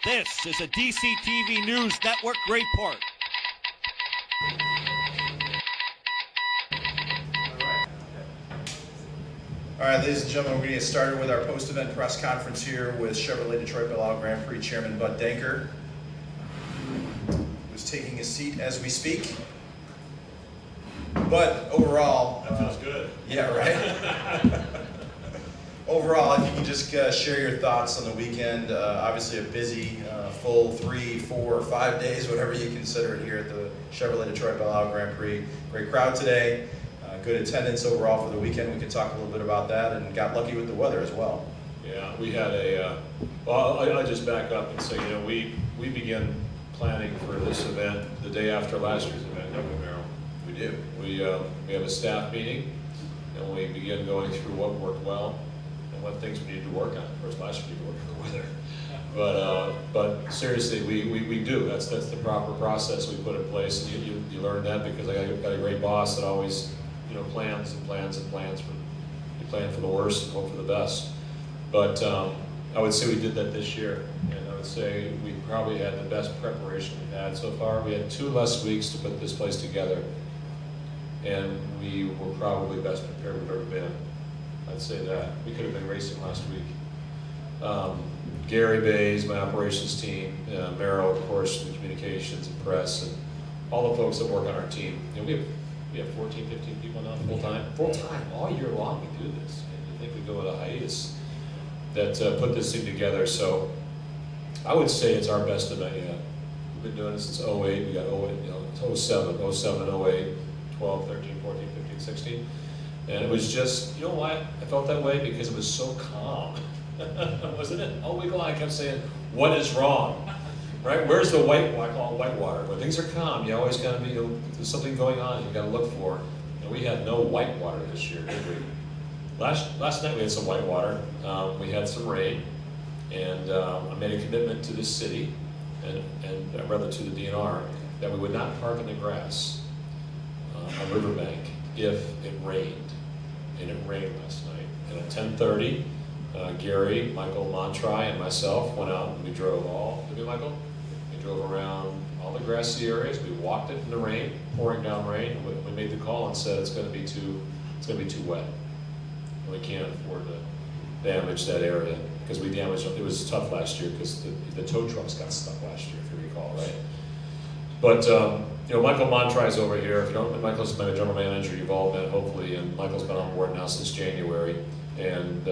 This is a DCTV News Network report. All right, ladies and gentlemen, we're going to get started with our post-event press conference here with Chevrolet Detroit Belle Grand Prix Chairman Bud Denker, who's taking his seat as we speak. But overall, that feels good. Yeah, right. Overall, if you can just share your thoughts on the weekend. Obviously, a busy, full 3, 4, 5 days, whatever you consider it, here at the Chevrolet Detroit Belle Grand Prix. Great crowd today. Good attendance overall for the weekend. We can talk a little bit about that, and got lucky with the weather as well. Yeah, we had a. Well, I'll just back up and say, you know, we began planning for this event the day after last year's event, don't we, Merrill? We do. We have a staff meeting, and we begin going through what worked well and what things we need to work on. Of course, last year we worked on the weather, but seriously, we do. That's the proper process we put in place, and you learn that because I got a great boss that always, you know, plans and plans and plans. You plan for the worst and hope for the best. But I would say we did that this year, and I would say we probably had the best preparation we've had so far. We had 2 less weeks to put this place together, and we were probably best prepared we've ever been. I'd say that. We could have been racing last week. Gary Bays, my operations team, Merrill, of course, the communications and press, and all the folks that work on our team. You know, we have 14, 15 people now full-time. Full-time, all year long we do this. And I think we go with a hiatus that put this thing together. So I would say it's our best event yet. We've been doing it since 08. We got 08, you know, 07, 07 and 08, 12, 13, 14, 15, 16. And it was just, you know why I felt that way? Because it was so calm. Wasn't it? All week long I kept saying, what is wrong? Right? Where's the white, I call it white water? When things are calm, you always got to be, there's something going on you got to look for. And we had no white water this year, did we? Last night we had some white water. We had some rain, and I made a commitment to this city, and rather to the DNR, that we would not park in the grass on Riverbank if it rained. And it rained last night. And at 10:30, Gary, Michael Montry, and myself went out and we drove did we, Michael? We drove around all the grassy areas. We walked it in the rain, pouring down rain. And we made the call and said it's going to be too wet. And we can't afford to damage that area because we damaged it. It was tough last year because the tow trucks got stuck last year, if you recall, right? But you know, Michael Montry's over here. If you don't, Michael's my general manager. You've all met, hopefully, and Michael's been on board now since January. And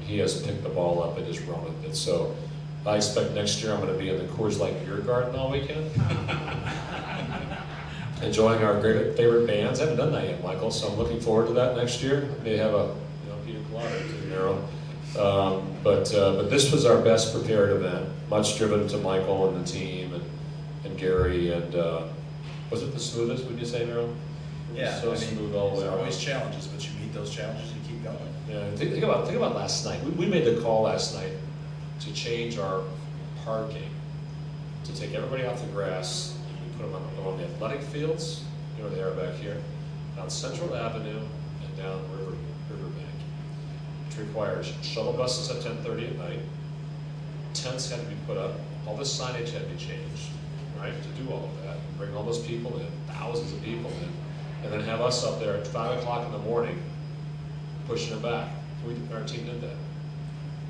he has picked the ball up and just run with it. So I expect next year I'm going to be in the Coors Light Beer Garden all weekend, enjoying our favorite bands. I haven't done that yet, Michael, so I'm looking forward to that next year. May have a pina colada or two, Nero. But this was our best prepared event, much driven to Michael and the team and Gary. And was it the smoothest? Would you say, Nero? Yeah, so smooth all the way there's around. always challenges, but you meet those challenges, you keep going. Yeah, think about last night. We made the call last night to change our parking, to take everybody off the grass, and we put them on the athletic fields, you know where they are back here, down Central Avenue and down Riverbank, which requires shuttle buses at 10:30 at night. Tents had to be put up. All the signage had to be changed, right, to do all of that. Bring all those people in, thousands of people in, and then have us up there at 5 o'clock in the morning pushing it back. Our team did that.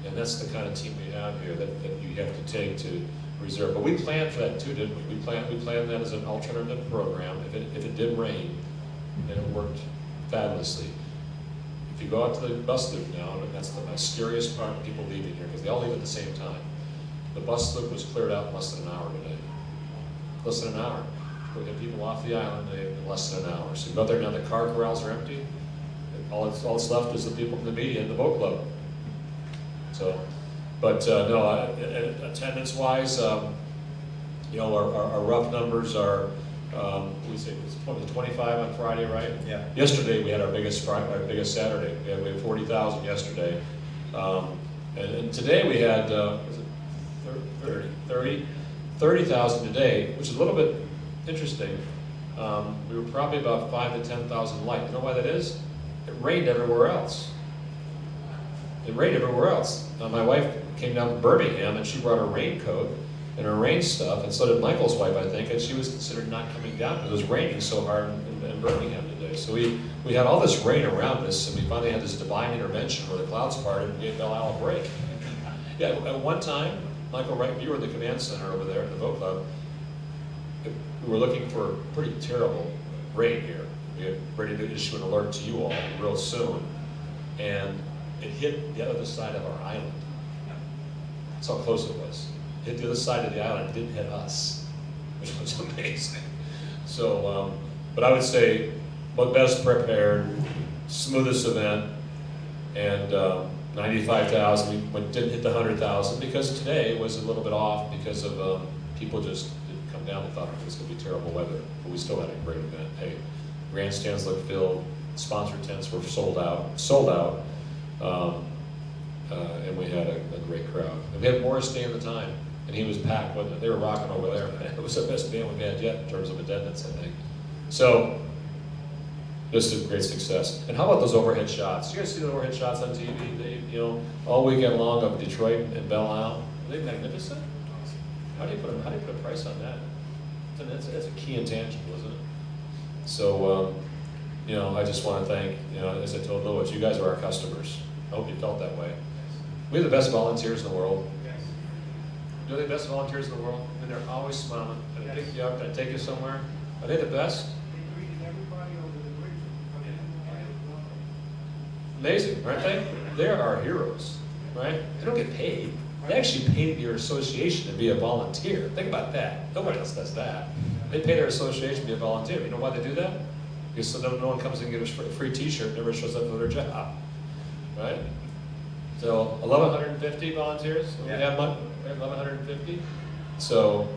And that's the kind of team we have here that you have to take to reserve. But we planned for that too, didn't we? We planned that as an alternative program if it did rain, and it worked fabulously. If you go out to the bus loop now, and that's the scariest part of people leaving here, because they all leave at the same time. The bus loop was cleared out in less than an hour today. Less than an hour. We had people off the island in less than an hour. So you go out there now, the car corrals are empty. All that's left is the people from the media and the boat club. So, but no, attendance-wise, you know, our rough numbers are, we say it's 25 on Friday, right? Yeah. Yesterday we had our biggest Saturday. We had 40,000 yesterday, and today we had was it 30,000 today, which is a little bit interesting. We were probably about 5,000 to 10,000 light. You know why that is? It rained everywhere else. It rained everywhere else. My wife came down from Birmingham and she brought her raincoat and arranged stuff, and so did Michael's wife, I think, and she was considered not coming down because it was raining so hard in Birmingham today. So we had all this rain around us, and we finally had this divine intervention where the clouds parted and gave Belle a break. Yeah, at one time, Michael, right, you were at the command center over there at the boat club. We were looking for pretty terrible rain here. We had ready to issue an alert to you all real soon, and it hit the other side of our island. That's how close it was. It hit the other side of the island, it didn't hit us, which was amazing. So, but I would say, best prepared, smoothest event, and 95,000. We didn't hit the 100,000 because today was a little bit off because of people just didn't come down. They thought it was going to be terrible weather, but we still had a great event. Hey, grandstands looked filled, sponsor tents were sold out, and we had a great crowd. And we had Morris Day in the time, and he was packed, wasn't it? They were rocking over there. It was the best band we've had yet in terms of attendance, I think. So, just a great success. And how about those overhead shots? You guys see the overhead shots on TV? They, all weekend long of Detroit and Belle Isle. Are they magnificent? How do you put a price on that? That's a key intangible, isn't it? So, I just want to thank, as I told Louis, you guys are our customers. I hope you felt that way. We have the best volunteers in the world. Are they the best volunteers in the world? And they're always smiling. Can I pick you up? Can I take you somewhere? Are they the best? Amazing, aren't they? They're our heroes, right? They don't get paid. They actually pay your association to be a volunteer. Think about that. Nobody else does that. They pay their association to be a volunteer. You know why they do that? Because so no one comes and gives a free t-shirt and never shows up for their job, right? So 1,150 volunteers. We have 1,150. So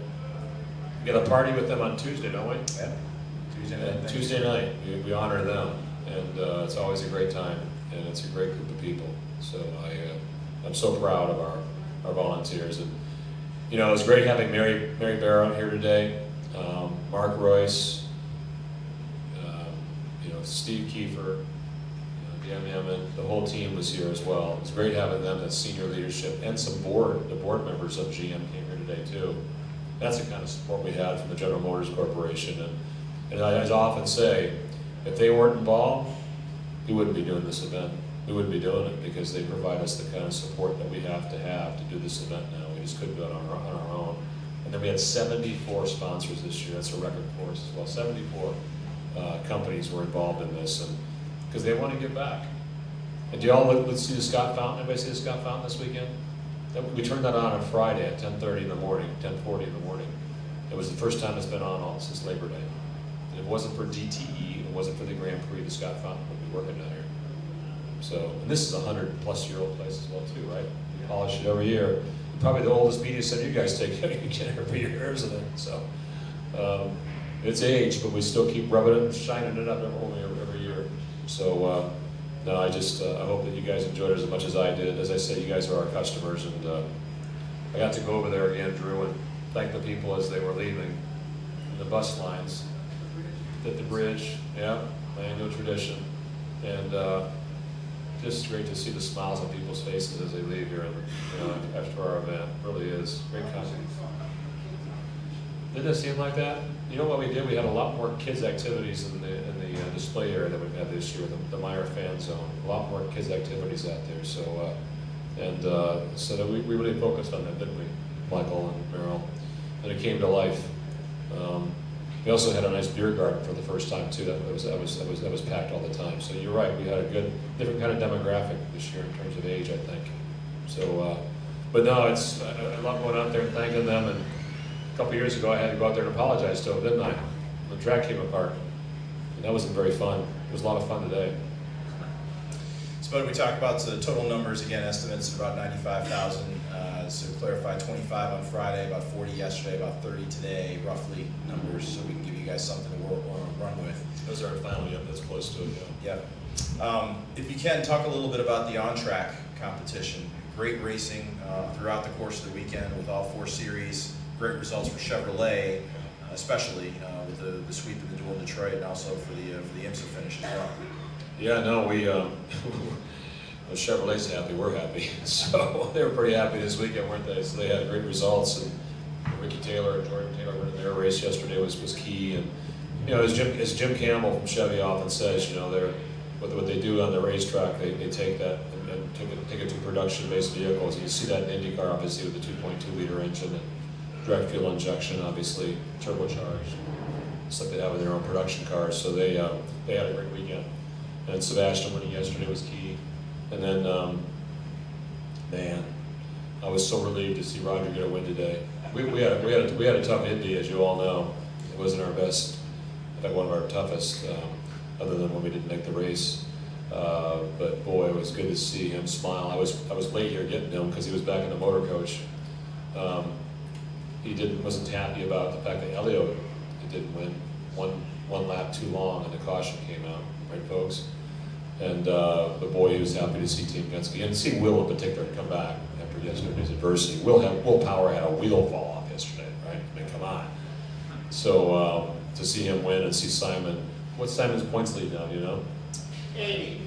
we got a party with them on Tuesday, don't we? Yeah. Tuesday night, we honor them, and it's always a great time, and it's a great group of people. So I'm so proud of our volunteers, and it was great having Mary Barrow here today, Mark Royce, Steve Kiefer, Dan Hammond, the whole team was here as well. It was great having them as senior leadership, and the board members of GM came here today too. That's the kind of support we had from the General Motors Corporation, and I often say, if they weren't involved, we wouldn't be doing this event. We wouldn't be doing it because they provide us the kind of support that we have to do this event now. We just couldn't do it on our own. And then we had 74 sponsors this year. That's a record for us as well. 74 companies were involved in this, and because they want to give back. And do y'all let's see the Scott Fountain? Anybody see the Scott Fountain this weekend? We turned that on Friday at 10:30 in the morning, 10:40 in the morning. It was the first time it's been on since Labor Day. And if it wasn't for DTE, it wasn't for the Grand Prix, the Scott Fountain would be working down here. So, and this is a 100-plus-year-old place as well too, right? We polish it every year. Probably the oldest media center you guys take every year, isn't it? So, it's aged, but we still keep rubbing it and shining it up every year. So, no, I hope that you guys enjoyed it as much as I did. As I said, you guys are our customers, and I got to go over there again, Drew, and thank the people as they were leaving the bus lines at the bridge. Yeah, my annual tradition, and just great to see the smiles on people's faces as they leave here, after our event. It really is great company. Didn't it seem like that? You know what we did? We had a lot more kids' activities in the display area that we've had this year, the Meyer Fan Zone. A lot more kids' activities out there. So, so that we really focused on that, didn't we, Michael and Merrill? And it came to life. We also had a nice beer garden for the first time too. That was packed all the time. So you're right. We had a different kind of demographic this year in terms of age, I think. So, but no, I love going out there and thanking them. And a couple years ago, I had to go out there and apologize to them, didn't I? The track came apart, and that wasn't very fun. It was a lot of fun today. So, but we talked about the total numbers again. Estimates about 95,000. So to clarify, 25 on Friday, about 40 yesterday, about 30 today, roughly numbers, so we can give you guys something to run with. Those are finally up. That's close to it. Yeah. If you can, talk a little bit about the on-track competition. Great racing throughout the course of the weekend with all 4 series. Great results for Chevrolet, especially with the sweep of the duel in Detroit, and also for the IMSA finish as well. Yeah, no, we. Well, Chevrolet's happy, we're happy. So they were pretty happy this weekend, weren't they? So they had great results, and Ricky Taylor and Jordan Taylor winning their race yesterday was key. And you know, as Jim Campbell from Chevy often says, you know, what they do on the racetrack, they take that and take it to production-based vehicles. And you see that in IndyCar, obviously, with the 2.2 liter engine and direct fuel injection, obviously turbocharged. It's like they have in their own production cars. So they had a great weekend. And Sebastian winning yesterday was key. And then, man, I was so relieved to see Roger get a win today. We had a tough Indy, as you all know. It wasn't our best, in fact, one of our toughest, other than when we didn't make the race. But boy, it was good to see him smile. I was late here getting him because he was back in the motor coach. He wasn't happy about the fact that Elio didn't win one lap too long and the caution came out, right, folks? And but boy, he was happy to see Team Penske and see Will in particular come back after yesterday's adversity. Will Power had a wheel fall off yesterday, right? I mean, come on. So to see him win and see Simon, what's Simon's points lead now? Do you know? 80.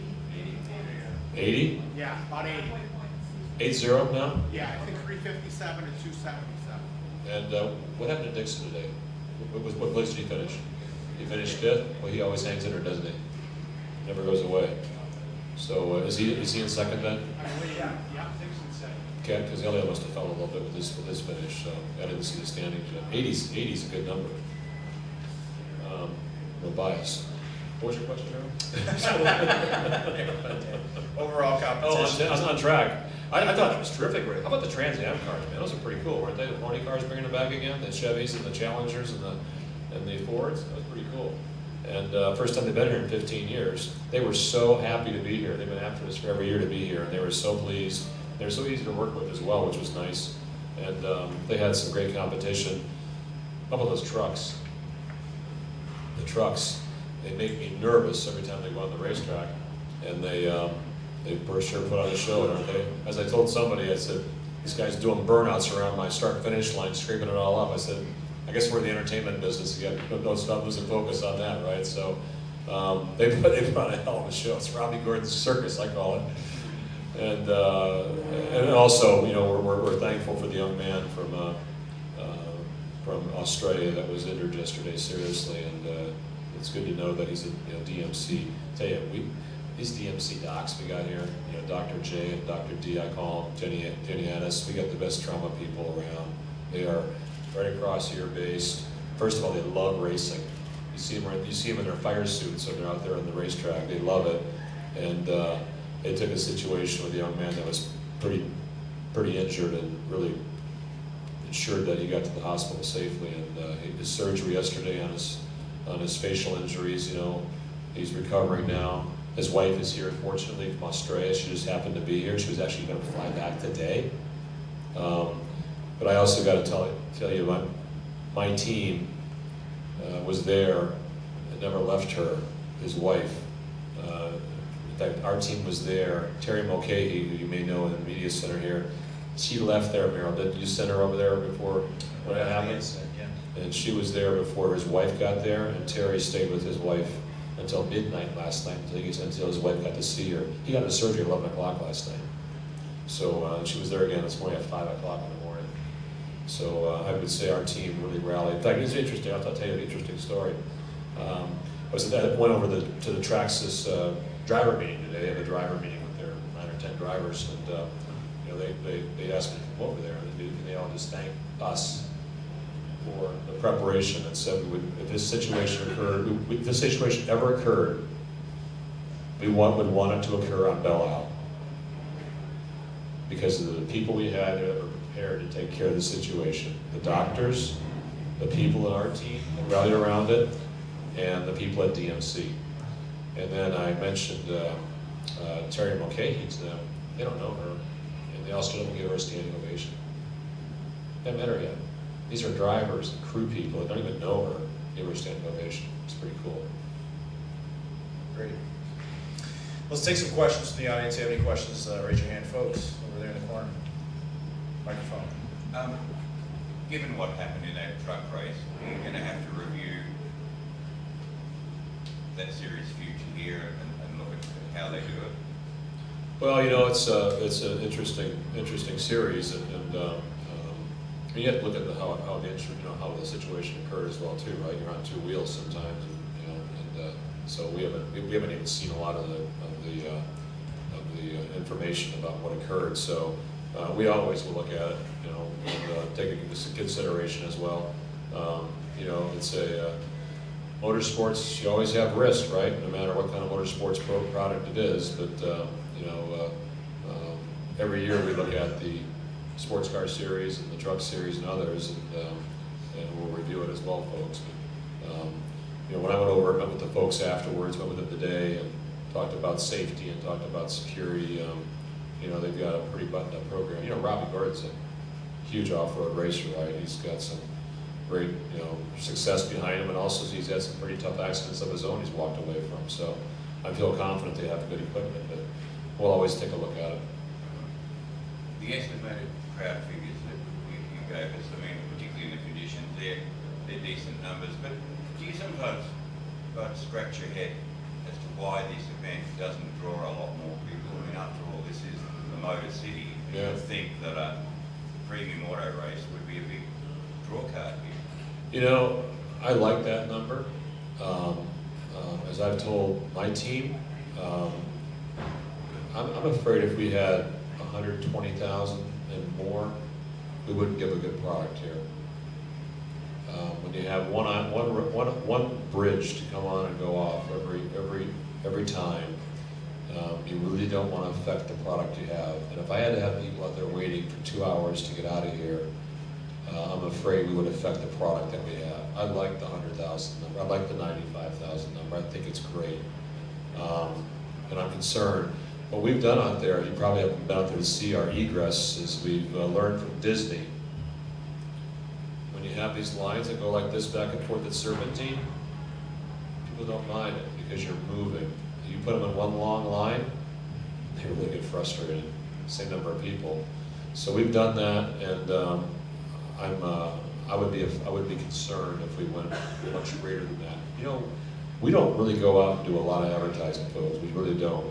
80? Yeah, about 80. 8-0 now? Yeah, I think 357 and 277. And what happened to Dixon today? What place did he finish? He finished 5th? Well, he always hangs in there, doesn't he? Never goes away. So is he in second then? Yeah, Dixon's second. Okay, because Elliott must have fell a little bit with his finish, so I didn't see the standings yet. 80's a good number. No bias. What was your question, Jeremy? Overall competition. I was on track. I thought it was terrific. How about the Trans Am cars, man? Those are pretty cool, weren't they? The pony cars bringing them back again, the Chevys and the Challengers and the Fords. That was pretty cool. And first time they've been here in 15 years. They were so happy to be here. They've been after us for every year to be here, and they were so pleased. They were so easy to work with as well, which was nice. And they had some great competition. How about those trucks? The trucks, they make me nervous every time they go on the racetrack. And they for sure put on a show, aren't they? As I told somebody, I said, this guy's doing burnouts around my start-finish line, scraping it all up. I said, I guess we're in the entertainment business. You got don't stop losing focus on that, right? So they put on a hell of a show. It's Robbie Gordon's circus, I call it. And also, you know, we're thankful for the young man from Australia that was injured yesterday seriously, and it's good to know that he's a DMC. Tell you, these DMC docs we got here, you know, Dr. J and Dr. D, I call them, Jenny Annis. We got the best trauma people around. They are right across here based. First of all, they love racing. You see them in their fire suits when they're out there on the racetrack. They love it, and they took a situation with a young man that was pretty injured and really ensured that he got to the hospital safely. And his surgery yesterday on his facial injuries, you know, he's recovering now. His wife is here, fortunately, from Australia. She just happened to be here. She was actually going to fly back today. But I also got to tell you, my team was there and never left her, his wife. In fact, our team was there. Terry Mulcahy, who you may know in the media center here, she left there, Meryl. Didn't you send her over there before what happened? Yes, yeah. And she was there before his wife got there, and Terry stayed with his wife until midnight last night, until his wife got to see her. He got into surgery at 11 o'clock last night. So she was there again this morning at 5 o'clock in the morning. So I would say our team really rallied. In fact, it's interesting. I'll tell you an interesting story. I went over to the Traxxas driver meeting today. They have a driver meeting with their 9 or 10 drivers, and you know, they asked me to come over there, and they all just thanked us for the preparation and said, if this situation occurred, if this situation ever occurred, we would want it to occur on Belle because of the people we had that were prepared to take care of the situation. The doctors, the people in our team that rallied around it, and the people at DMC. And then I mentioned Terry Mulcahy to them. They don't know her, and they also don't give her a standing ovation. They haven't met her yet. These are drivers and crew people that don't even know her. Give her a standing ovation. It's pretty cool. Great. Let's take some questions from the audience. If you have any questions, raise your hand, folks, over there in the corner. Microphone. Given what happened in that truck race, are you going to have to review that series' future here and look at how they do it? Well, you know, it's an interesting series, and I mean, you have to look at how the instrument, how the situation occurred as well too, right? You're on two wheels sometimes, and so we haven't even seen a lot of the information about what occurred. So we always will look at it, and take it into consideration as well. It's a motorsports. You always have risk, right? No matter what kind of motorsports product it is, but every year we look at the sports car series and the truck series and others, and we'll review it as well, folks. When I went over and met with the folks afterwards, met with them today, and talked about safety and talked about security, they've got a pretty buttoned-up program. Robbie Gordon's a huge off-road racer, right? He's got some great, success behind him, and also he's had some pretty tough accidents of his own he's walked away from. So I feel confident they have good equipment, but we'll always take a look at it. The estimated crowd figures that you gave us, I mean, particularly in the conditions, they're decent numbers, but do you sometimes scratch your head as to why this event doesn't draw a lot more people? I mean, after all, this is the Motor City. You would think that a premium auto race would be a big draw card here. I like that number. As I've told my team, I'm afraid if we had 120,000 and more, we wouldn't give a good product here. When you have one bridge to come on and go off every time, you really don't want to affect the product you have. And if I had to have people out there waiting for 2 hours to get out of here, I'm afraid we would affect the product that we have. I like the 100,000 number. I like the 95,000 number. I think it's great. And I'm concerned. What we've done out there, you probably haven't been out there to see our egress, is we've learned from Disney. When you have these lines that go like this back and forth at Serpentine, people don't mind it because you're moving. You put them in one long line, they really get frustrated. Same number of people. So we've done that, and I would be concerned if we went much greater than that. We don't really go out and do a lot of advertising, folks. We really don't.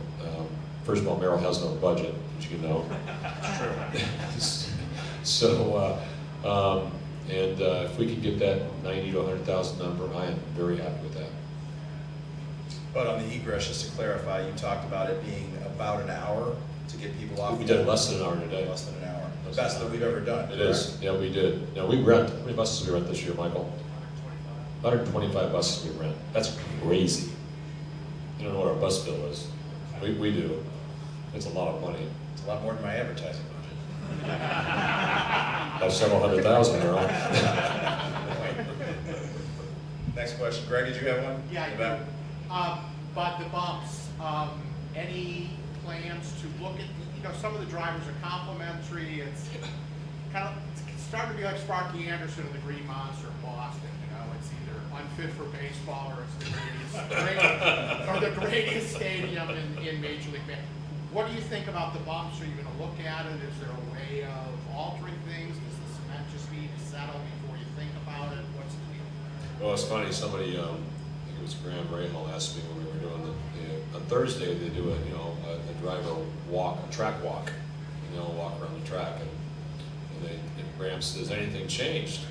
First of all, Merrill has no budget, as you know. So, if we could get that 90 to 100,000 number, I am very happy with that. But on the egress, just to clarify, you talked about it being about an hour to get people off. We did less than an hour today. Less than an hour. The best that we've ever done. It is. Yeah, we did. Now we rent. How many buses did we rent this year, Michael? 125 buses we rent. That's crazy. You don't know what our bus bill is. We do. It's a lot of money. It's a lot more than my advertising budget. That's several 100,000 there, Next question. Greg, did you have one? Yeah, I do. But the bumps, any plans to look at, some of the drivers are complimentary. It's starting to be like Sparky Anderson of the Green Monster in Boston. It's either unfit for baseball or it's the greatest stadium in Major League Baseball. What do you think about the bumps? Are you going to look at it? Is there a way of altering things? Does the cement just need to settle before you think about it? What's the deal? Well, it's funny. Somebody, I think it was Graham Rahal, asked me when we were doing on Thursday. They do a driver walk, a track walk, and they'll walk around the track. And Graham says, "Anything changed?"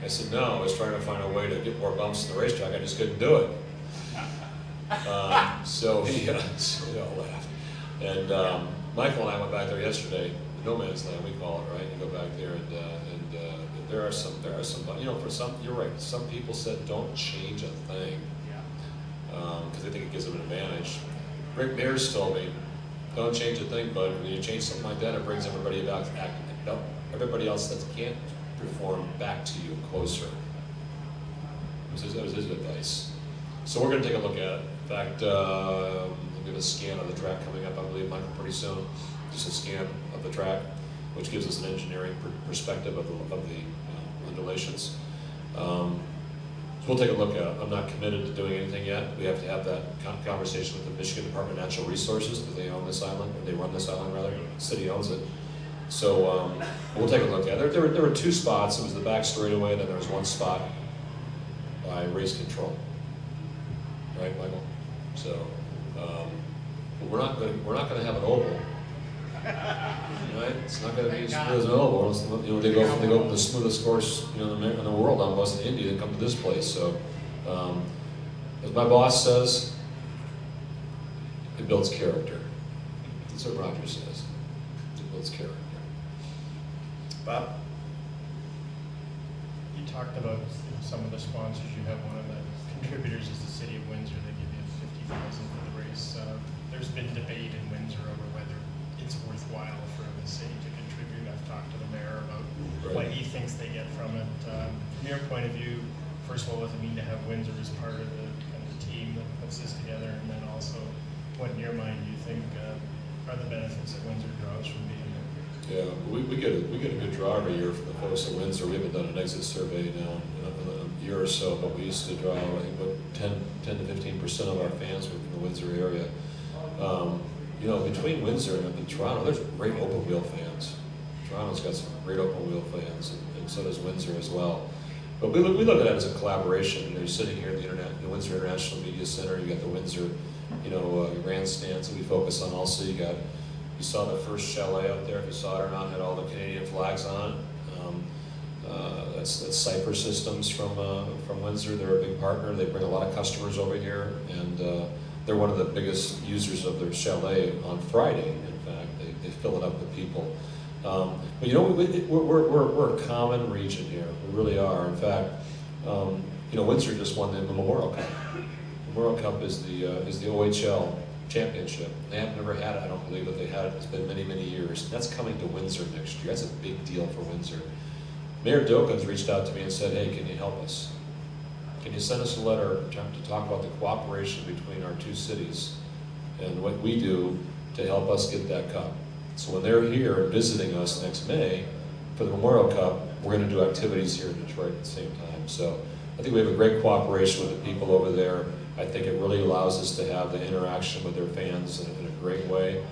I said, "No. I was trying to find a way to get more bumps in the racetrack. I just couldn't do it." So we all laughed. And Michael and I went back there yesterday, the no man's land we call it, right? You go back there, and there are some, for some, you're right. Some people said don't change a thing because they think it gives them an advantage. Rick Mears told me, don't change a thing, but when you change something like that, it brings everybody back, everybody else that can't perform back to you closer. That was his advice. So we're going to take a look at it. In fact, we'll get a scan of the track coming up, I believe, Michael, pretty soon. Just a scan of the track, which gives us an engineering perspective of the undulations. So we'll take a look at it. I'm not committed to doing anything yet. We have to have that conversation with the Michigan Department of Natural Resources, because they own this island, or they run this island rather. The city owns it. So we'll take a look at it. There were two spots. It was the back straightaway, and then there was one spot by race control. Right, Michael? So we're not going to have an oval. Right? It's not going to be as Thank smooth as Melbourne. You know, they go from the smoothest course, you know, in the world on bus to Indy, and come to this place. So, as my boss says, it builds character. That's what Roger says. It builds character. Bob? You talked about some of the sponsors. You have one of the contributors is the City of Windsor. They give you $50,000 for the race. There's been debate in Windsor over whether it's worthwhile for the city to contribute. I've talked to the mayor about what he thinks they get from it. From your point of view, first of all, what does it mean to have Windsor as part of the kind of the team that puts this together? And then also, what in your mind do you think are the benefits that Windsor draws from being there? Yeah, we get a good draw every year from the folks at Windsor. We haven't done an exit survey now in a year or so, but we used to draw, I think, about 10 to 15% of our fans were from the Windsor area. You know, between Windsor and Toronto, there's great open wheel fans. Toronto's got some great open wheel fans, and so does Windsor as well. But we look at it as a collaboration. You know, you're sitting here at the Windsor International Media Center. You got the Windsor, you know, grandstands that we focus on. Also, you saw the first chalet out there. If you saw it or not, had all the Canadian flags on it. That's Cypher Systems from Windsor. They're a big partner. They bring a lot of customers over here, and they're one of the biggest users of their chalet on Friday. In fact, they fill it up with people. But you know, we're a common region here. We really are. In fact, you know, Windsor just won the Memorial Cup. The Memorial Cup is the OHL championship. They have never had it. I don't believe that they had it. It's been many, many years. And that's coming to Windsor next year. That's a big deal for Windsor. Mayor Dokins reached out to me and said, "Hey, can you help us? Can you send us a letter to talk about the cooperation between our two cities and what we do to help us get that cup?" So when they're here visiting us next May for the Memorial Cup, we're going to do activities here in Detroit at the same time. So I think we have a great cooperation with the people over there. I think it really allows us to have the interaction with their fans in a great way.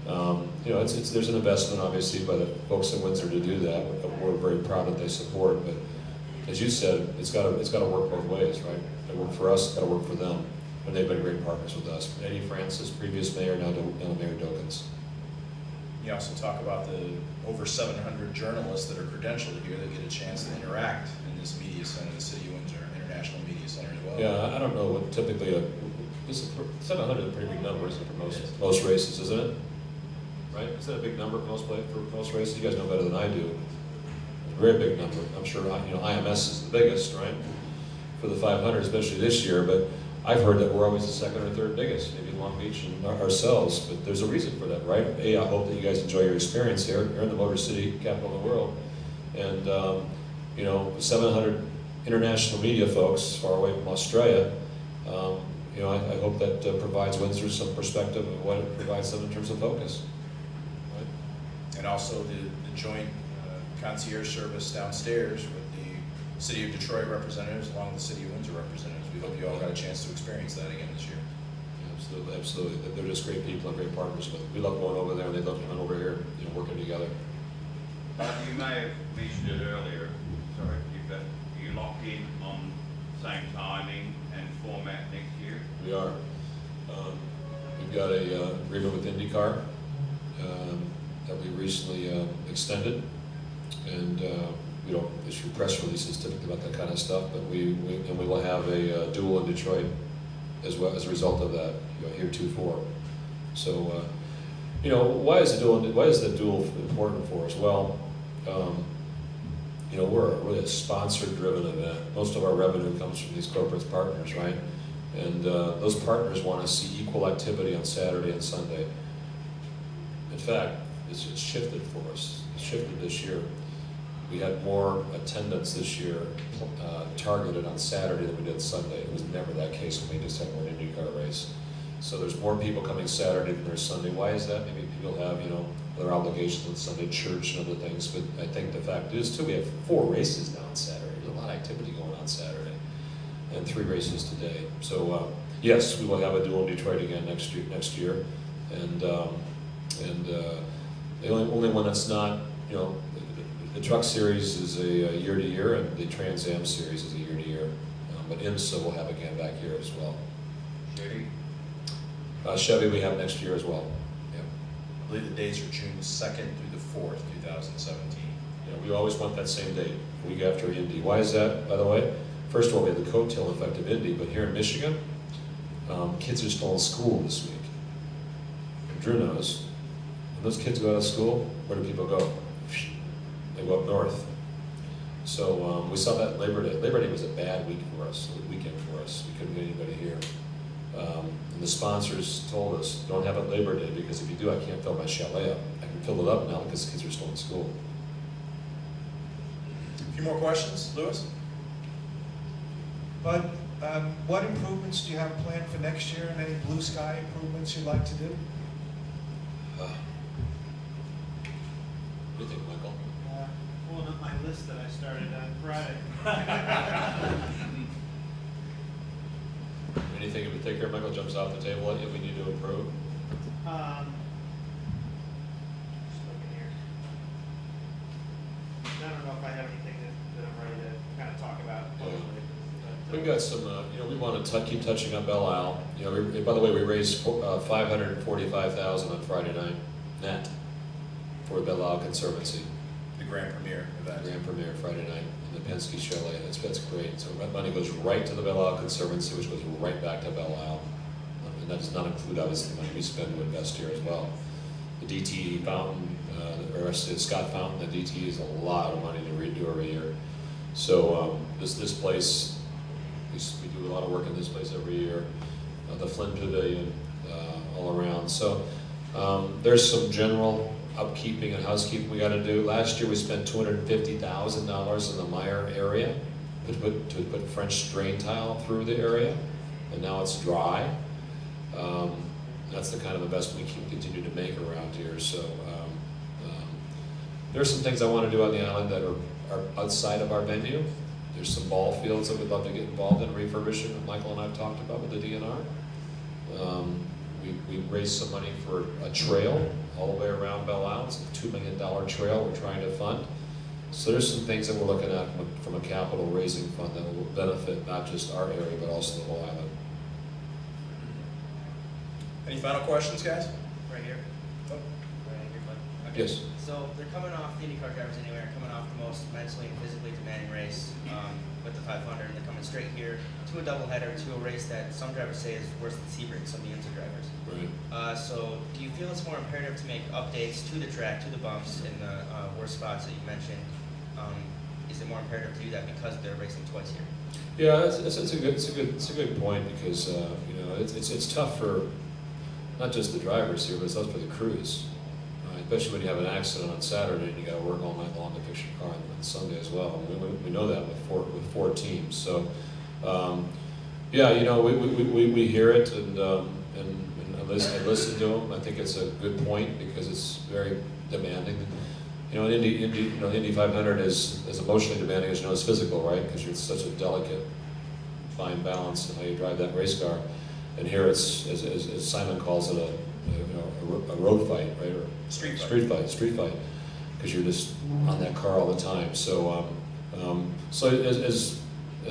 You know, there's an investment obviously by the folks in Windsor to do that. We're very proud that they support, but as you said, it's got to work both ways, right? It worked for us, it's got to work for them, and they've been great partners with us. Eddie Francis, previous mayor, now Mayor Dokins. You also talk about the over 700 journalists that are credentialed here that get a chance to interact in this media center, the City of Windsor International Media Center as well. Yeah, I don't know what typically 700 is a pretty big number, isn't it, for most races, isn't it? Right? Is that a big number for most races? You guys know better than I do. It's a very big number. I'm sure, you know, IMS is the biggest, right? For the 500, especially this year, but I've heard that we're always the second or third biggest, maybe Long Beach and ourselves, but there's a reason for that, right? A, I hope that you guys enjoy your experience here. You're in the Motor City, capital of the world, and you know, 700 international media folks far away from Australia. You know, I hope that provides Windsor some perspective of what it provides them in terms of focus. Right? And also the joint concierge service downstairs with the City of Detroit representatives along with the City of Windsor representatives. We hope you all got a chance to experience that again this year. Absolutely, absolutely. They're just great people and great partners. But we love going over there, and they love coming over here, you know, working together. You may have mentioned it earlier, sorry, but are you locked in on same timing and format next year? We are. We've got a agreement with IndyCar that we recently extended, and we don't issue press releases typically about that kind of stuff, but we will have a duel in Detroit as well as a result of that, you know, heretofore. So, you know, why is the duel important for us? Well, you know, we're really a sponsor-driven event. Most of our revenue comes from these corporate partners, right? And those partners want to see equal activity on Saturday and Sunday. In fact, it's shifted for us. It's shifted this year. We had more attendance this year targeted on Saturday than we did Sunday. It was never that case when we just had one IndyCar race. So there's more people coming Saturday than there's Sunday. Why is that? Maybe people have, you know, their obligations on Sunday, church and other things. But I think the fact is, too, we have 4 races now on Saturday. There's a lot of activity going on Saturday, and 3 races today. So yes, we will have a duel in Detroit again next year, and the only one that's not, you know, the Truck Series is a year-to-year, and the Trans Am Series is a year-to-year. But IMSA will have again back here as well. Chevy? Chevy we have next year as well. Yeah. I believe the dates are June 2nd through the 4th, 2017. Yeah, we always want that same date, week after Indy. Why is that, by the way? First of all, we have the coattail effect of Indy, but here in Michigan, kids are still in school this week. And Drew knows, when those kids go out of school, where do people go? They go up north. So we saw that Labor Day. Labor Day was a bad week for us, a weekend for us. We couldn't get anybody here. And the sponsors told us, don't have it Labor Day, because if you do, I can't fill my chalet up. I can fill it up now because kids are still in school. A few more questions, Lewis? But what improvements do you have planned for next year, and any blue sky improvements you'd like to do? What do you think, Michael? Pulling up my list that I started on Friday. Anything in particular, Michael, jumps off the table at you we need to improve? Just looking here. I don't know if I have anything that I'm ready to kind of talk about publicly. But, We've got some, we want to keep touching on Belle Isle. By the way, we raised $545,000 on Friday night, net, for Belle Isle Conservancy. The grand premiere event. Grand premiere Friday night in the Penske Chalet. That's great. So that money goes right to the Belle Isle Conservancy, which goes right back to Belle Isle. And that does not include, obviously, the money we spend to invest here as well. The DTE fountain, or Scott Fountain, the DTE is a lot of money to redo every year. So this place, we do a lot of work in this place every year. The Flint Pavilion, all around. So there's some general upkeeping and housekeeping we got to do. Last year we spent $250,000 in the Meyer area to put French drain tile through the area, and now it's dry. That's the kind of investment we can continue to make around here. So there's some things I want to do on the island that are outside of our venue. There's some ball fields that we'd love to get involved in refurbishing that Michael and I have talked about with the DNR. We raised some money for a trail all the way around Belle Isle. It's a $2 million trail we're trying to fund. So there's some things that we're looking at from a capital raising fund that will benefit not just our area, but also the whole island. Any final questions, guys? Right here. Oh. Right here, bud. Okay. Yes. So they're coming off, the IndyCar drivers anyway, are coming off the most mentally and physically demanding race with the 500, and they're coming straight here to a doubleheader, to a race that some drivers say is worse than Sebring, some of the IMSA drivers. Right. So do you feel it's more imperative to make updates to the track, to the bumps in the worst spots that you mentioned? Is it more imperative to do that because they're racing twice here? Yeah, it's a good point, because it's tough for not just the drivers here, but it's tough for the crews. Especially when you have an accident on Saturday and you got to work all night long to fix your car on Sunday as well. We know that with four teams. So, yeah, we hear it and I listen to them. I think it's a good point because it's very demanding. Indy 500 is emotionally demanding, as you know, it's physical, right? Because it's such a delicate, fine balance in how you drive that race car. And here it's, as Simon calls it, a road fight, right? Or street fight, because you're just on that car all the time. So, as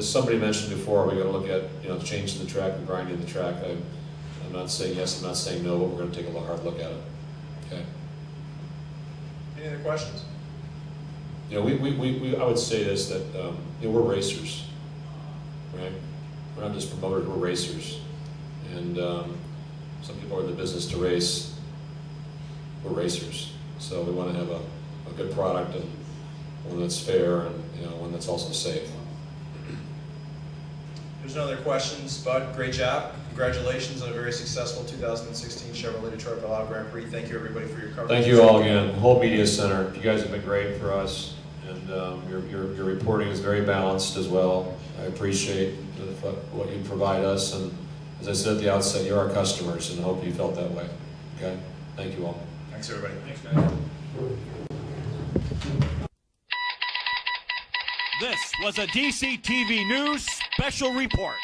somebody mentioned before, we're going to look at changing the track and grinding the track. I'm not saying yes, I'm not saying no, but we're going to take a hard look at it. Okay. Any other questions? I would say this, that we're racers, right? We're not just promoters, we're racers. And some people are in the business to race. We're racers, so we want to have a good product and one that's fair and one that's also safe. There's no other questions, Bud. Great job. Congratulations on a very successful 2016 Chevrolet Detroit Belle Isle Grand Prix. Thank you, everybody, for your coverage. Thank you all again. The whole media center. You guys have been great for us, and your reporting is very balanced as well. I appreciate what you provide us, and as I said at the outset, you're our customers, and I hope you felt that way. Okay? Thank you all. Thanks, everybody. Thanks, guys. This was a DCTV News special report.